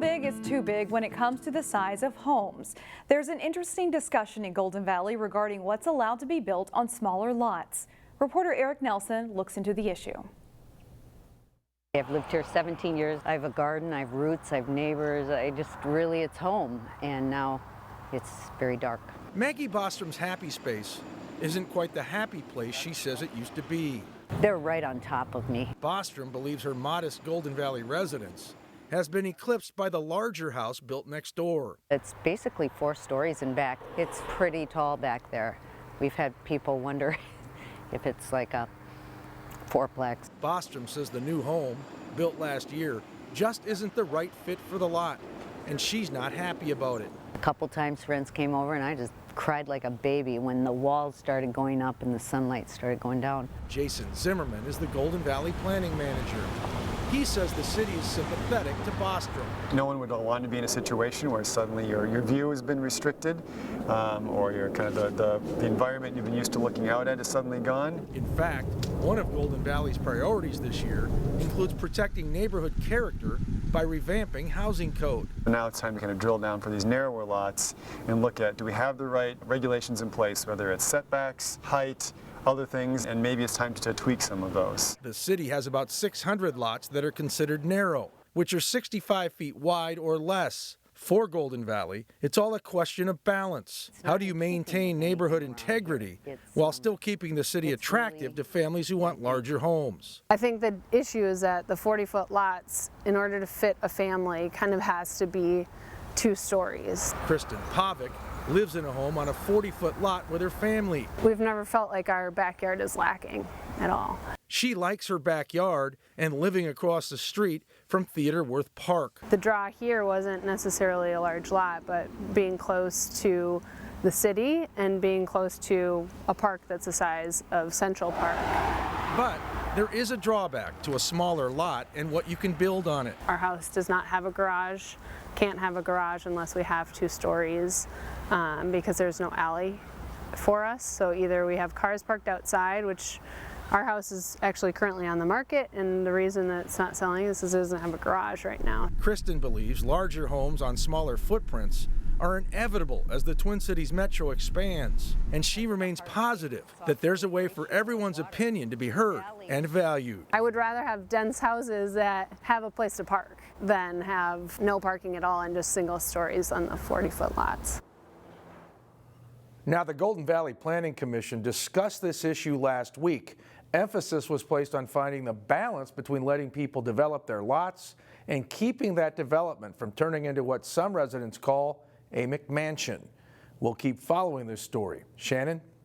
big is too big when it comes to the size of homes? There's an interesting discussion in Golden Valley regarding what's allowed to be built on smaller lots. Reporter Eric Nelson looks into the issue. I've lived here 17 years. I have a garden, I have roots, I have neighbors. It's home, and now it's very dark. Maggie Bostrom's happy space isn't quite the happy place she says it used to be. They're right on top of me. Bostrom believes her modest Golden Valley residence has been eclipsed by the larger house built next door. It's basically 4 stories in back. It's pretty tall back there. We've had people wonder if it's like a fourplex. Bostrom says the new home, built last year, just isn't the right fit for the lot, and she's not happy about it. A couple times friends came over and I just cried like a baby when the walls started going up and the sunlight started going down. Jason Zimmerman is the Golden Valley planning manager. He says the city is sympathetic to Bostrom. No one would want to be in a situation where suddenly your view has been restricted, or your kind of the environment you've been used to looking out at is suddenly gone. In fact, one of Golden Valley's priorities this year includes protecting neighborhood character by revamping housing code. Now it's time to kind of drill down for these narrower lots and look at, do we have the right regulations in place, whether it's setbacks, height, other things, and maybe it's time to tweak some of those. The city has about 600 lots that are considered narrow, which are 65 feet wide or less. For Golden Valley, it's all a question of balance. How do you maintain neighborhood integrity while still keeping the city attractive to families who want larger homes? I think the issue is that the 40-foot lots, in order to fit a family, kind of has to be 2 stories. Kristen Pavic lives in a home on a 40-foot lot with her family. We've never felt like our backyard is lacking at all. She likes her backyard and living across the street from Theodore Worth Park. The draw here wasn't necessarily a large lot, but being close to the city and being close to a park that's the size of Central Park. But there is a drawback to a smaller lot and what you can build on it. Our house does not have a garage, can't have a garage unless we have 2 stories because there's no alley for us. So either we have cars parked outside, which our house is actually currently on the market, and the reason that it's not selling is because it doesn't have a garage right now. Kristen believes larger homes on smaller footprints are inevitable as the Twin Cities metro expands, and she remains positive that there's a way for everyone's opinion to be heard and valued. I would rather have dense houses that have a place to park than have no parking at all and just single stories on the 40-foot lots. Now, the Golden Valley Planning Commission discussed this issue last week. Emphasis was placed on finding the balance between letting people develop their lots and keeping that development from turning into what some residents call a McMansion. We'll keep following this story. Shannon?